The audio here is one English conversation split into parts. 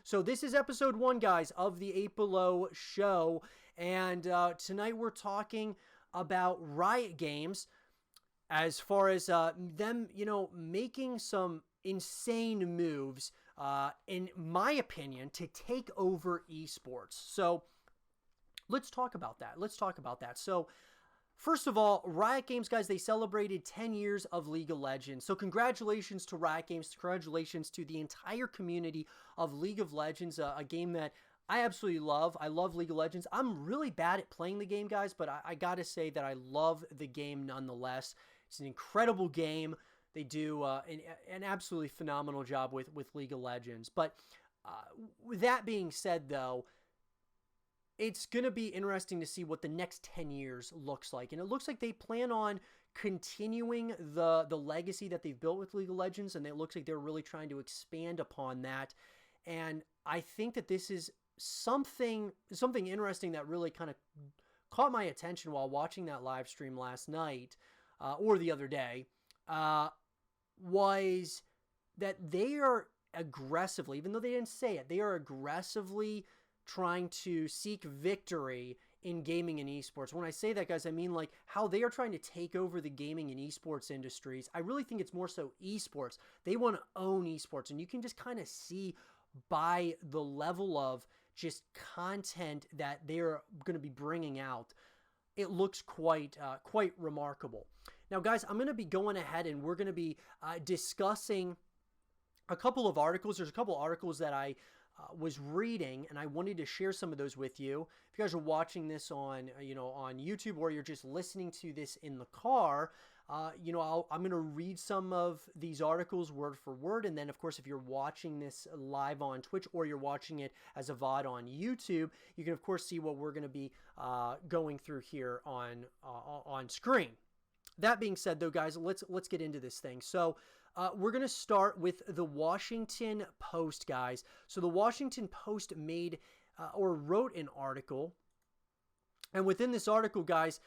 So this is episode 1, guys, of the 8 Below show, and tonight we're talking about Riot Games as far as them, making some insane moves, in my opinion, to take over esports. So let's talk about that. So first of all, Riot Games, guys, they celebrated 10 years of League of Legends. So congratulations to Riot Games. Congratulations to the entire community of League of Legends, a game that I absolutely love. I love League of Legends. I'm really bad at playing the game, guys, but I got to say that I love the game nonetheless. It's an incredible game. They do an absolutely phenomenal job with League of Legends. But with that being said, though, it's going to be interesting to see what the next 10 years looks like. And it looks like they plan on continuing the legacy that they've built with League of Legends, and it looks like they're really trying to expand upon that. And I think that this is something interesting that really kind of caught my attention while watching that live stream last night, or the other day, was that they are aggressively, even though they didn't say it, they are aggressively trying to seek victory in gaming and esports. When I say that, guys, I mean like how they are trying to take over the gaming and esports industries. I really think it's more so esports. They want to own esports, and you can just kind of see by the level of just content that they're going to be bringing out. It looks quite remarkable. Now, guys, I'm going to be going ahead and we're going to be discussing a couple of articles. There's a couple of articles that I was reading, and I wanted to share some of those with you. If you guys are watching this on YouTube, or you're just listening to this in the car, I'm going to read some of these articles word for word, and then, of course, if you're watching this live on Twitch or you're watching it as a VOD on YouTube, you can, of course, see what we're going to be going through here on screen. That being said, though, guys, let's get into this thing. So we're going to start with the Washington Post, guys. So the Washington Post made or wrote an article. And within this article, guys,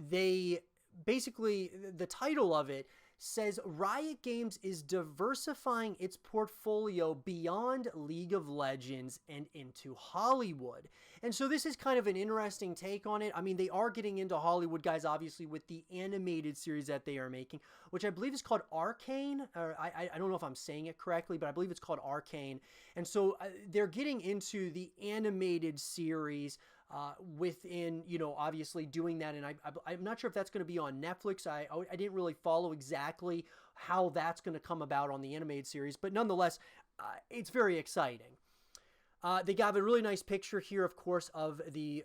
they basically, the title of it says Riot Games is diversifying its portfolio beyond League of Legends and into Hollywood. And so this is kind of an interesting take on it. I mean, they are getting into Hollywood, guys, obviously, with the animated series that they are making, which I believe is called Arcane. Or I don't know if I'm saying it correctly, but I believe it's called Arcane. And so they're getting into the animated series within, obviously doing that. And I'm not sure if that's going to be on Netflix. I didn't really follow exactly how that's going to come about on the animated series, but nonetheless, it's very exciting. They got a really nice picture here, of course, of the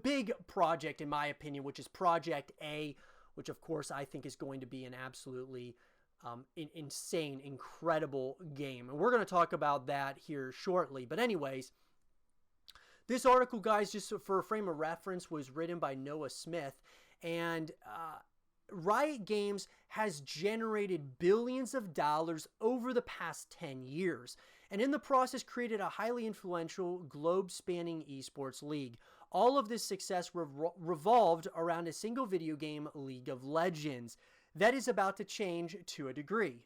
big project, in my opinion, which is Project A, which of course I think is going to be an absolutely insane, incredible game. And we're going to talk about that here shortly. But anyways, this article, guys, just for a frame of reference, was written by Noah Smith, and Riot Games has generated billions of dollars over the past 10 years, and in the process created a highly influential, globe-spanning esports league. All of this success revolved around a single video game, League of Legends. That is about to change to a degree.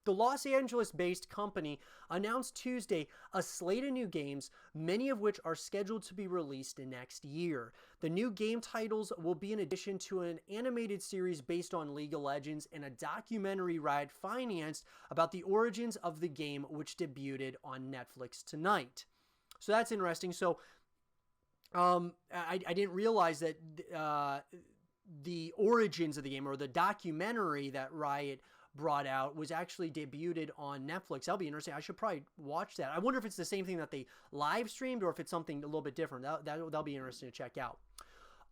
The Los Angeles-based company announced Tuesday a slate of new games, many of which are scheduled to be released next year. The new game titles will be in addition to an animated series based on League of Legends and a documentary Riot financed about the origins of the game, which debuted on Netflix tonight. So that's interesting. So I didn't realize that the origins of the game, or the documentary that Riot brought out, was actually debuted on Netflix. That'll be interesting. I should probably watch that. I wonder if it's the same thing that they live streamed, or if it's something a little bit different. That'll be interesting to check out.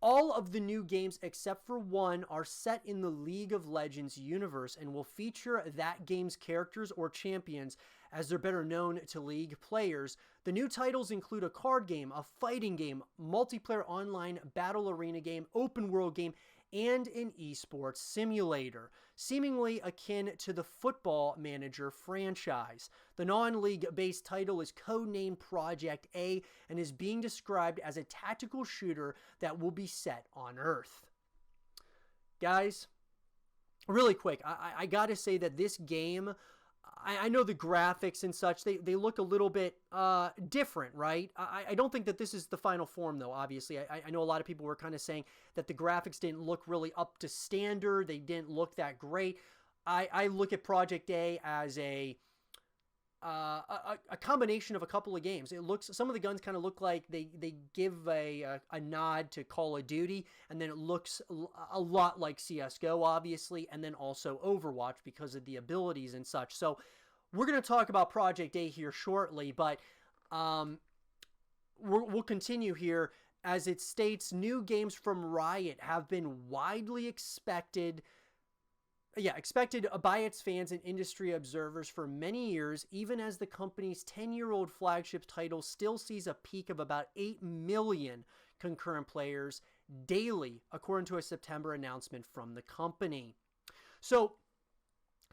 All of the new games except for one are set in the League of Legends universe and will feature that game's characters or champions, as they're better known to League players. The new titles include a card game, a fighting game, multiplayer online battle arena game, open world game, and an esports simulator, seemingly akin to the Football Manager franchise. The non-league based title is codenamed Project A and is being described as a tactical shooter that will be set on Earth. Guys, really quick, I gotta say that this game, I know the graphics and such, they look a little bit different, right? I don't think that this is the final form, though, obviously. I know a lot of people were kind of saying that the graphics didn't look really up to standard. They didn't look that great. I look at Project A as a combination of a couple of games. It looks, some of the guns kind of look like they give a nod to Call of Duty, and then it looks a lot like CSGO, obviously, and then also Overwatch because of the abilities and such. So we're going to talk about Project A here shortly, but we'll continue here. As it states, new games from Riot have been widely expected by its fans and industry observers for many years, even as the company's 10-year-old flagship title still sees a peak of about 8 million concurrent players daily, according to a September announcement from the company. So,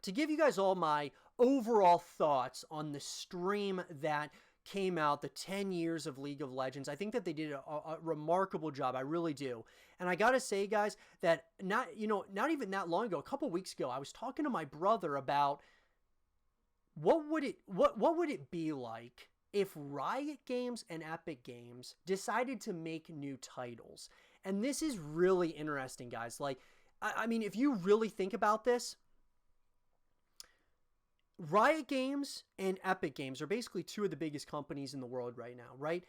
to give you guys all my overall thoughts on the stream that came out, the 10 years of League of Legends, I think that they did a remarkable job. I really do. And I gotta say, guys, that not even that long ago, a couple weeks ago, I was talking to my brother about what would it be like if Riot Games and Epic Games decided to make new titles. And this is really interesting, guys. Like, I mean, if you really think about this, Riot Games and Epic Games are basically two of the biggest companies in the world right now, right?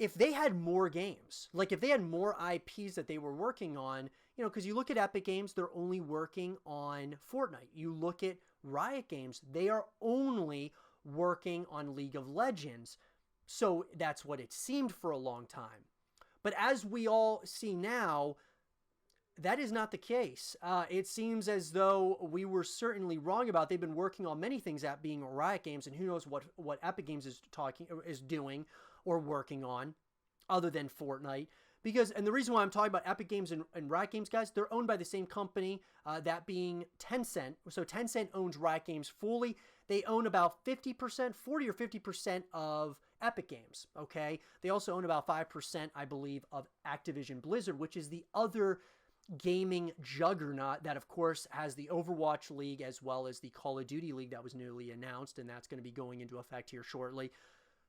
If they had more games, like if they had more IPs that they were working on, because you look at Epic Games, they're only working on Fortnite. You look at Riot Games, they are only working on League of Legends. So that's what it seemed for a long time. But as we all see now, that is not the case. It seems as though we were certainly wrong about. They've been working on many things, at being Riot Games, and who knows what Epic Games is doing or working on, other than Fortnite. And the reason why I'm talking about Epic Games and Riot Games, guys, they're owned by the same company, that being Tencent. So Tencent owns Riot Games fully. They own about 50%, 40 or 50% of Epic Games. Okay, they also own about 5%, I believe, of Activision Blizzard, which is the other gaming juggernaut that, of course, has the Overwatch League as well as the Call of Duty League that was newly announced, and that's going to be going into effect here shortly.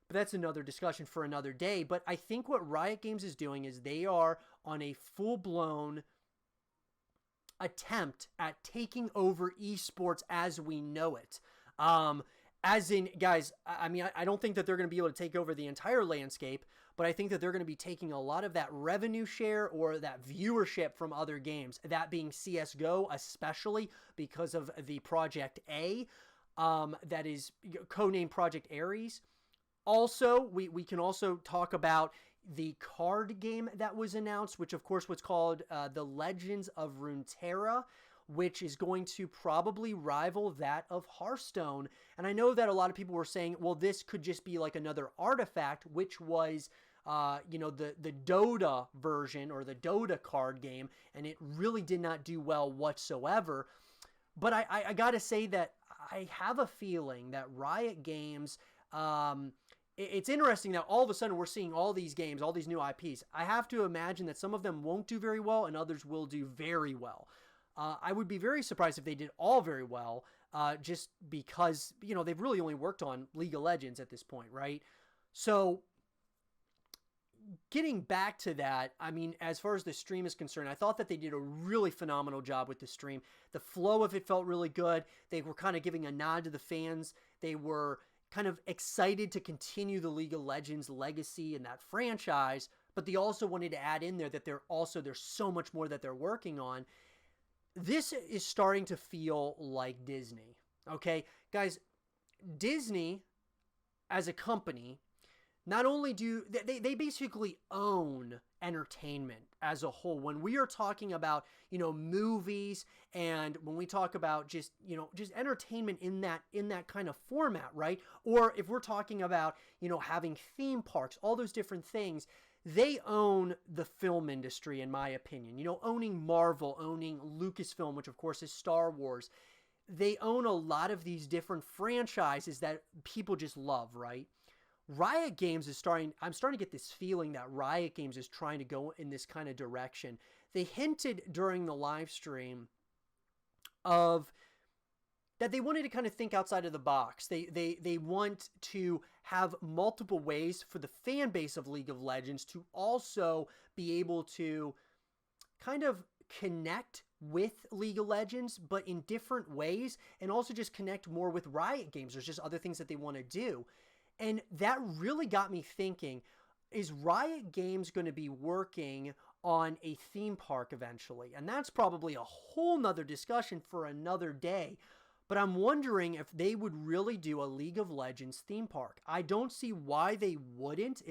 But that's another discussion for another day. But I think what Riot Games is doing is they are on a full-blown attempt at taking over esports as we know it. As in, guys, I mean, I don't think that they're going to be able to take over the entire landscape, but I think that they're going to be taking a lot of that revenue share or that viewership from other games, that being CSGO, especially because of the Project A, that is codenamed Project Ares. Also, we can also talk about the card game that was announced, which of course was called The Legends of Runeterra, which is going to probably rival that of Hearthstone. And I know that a lot of people were saying, well, this could just be like another artifact, which was, the Dota version or the Dota card game, and it really did not do well whatsoever. But I gotta say that I have a feeling that Riot Games, it's interesting that all of a sudden we're seeing all these games, all these new IPs. I have to imagine that some of them won't do very well and others will do very well. I would be very surprised if they did all very well, just because, they've really only worked on League of Legends at this point, right? So, getting back to that, I mean, as far as the stream is concerned, I thought that they did a really phenomenal job with the stream. The flow of it felt really good. They were kind of giving a nod to the fans. They were kind of excited to continue the League of Legends legacy and that franchise, but they also wanted to add in there that there's so much more that they're working on. This is starting to feel like Disney, okay? Guys, Disney, as a company, not only do they basically own entertainment as a whole. When we are talking about, movies, and when we talk about just entertainment in that kind of format, right? Or if we're talking about, having theme parks, all those different things, they own the film industry, in my opinion. Owning Marvel, owning Lucasfilm, which of course is Star Wars. They own a lot of these different franchises that people just love, right? Riot Games I'm starting to get this feeling that Riot Games is trying to go in this kind of direction. They hinted during the live stream of that they wanted to kind of think outside of the box. They want to have multiple ways for the fan base of League of Legends to also be able to kind of connect with League of Legends, but in different ways, and also just connect more with Riot Games. There's just other things that they want to do. And that really got me thinking, is Riot Games going to be working on a theme park eventually? And that's probably a whole nother discussion for another day. But I'm wondering if they would really do a League of Legends theme park. I don't see why they wouldn't,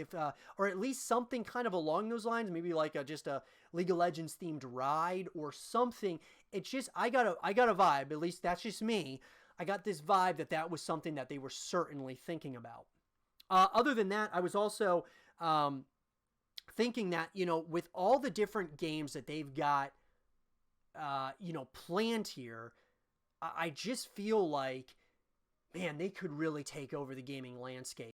or at least something kind of along those lines, maybe like just a League of Legends themed ride or something. It's just, I got a vibe, at least that's just me. I got this vibe that was something that they were certainly thinking about. Other than that, I was also thinking that, with all the different games that they've got, planned here, I just feel like, man, they could really take over the gaming landscape.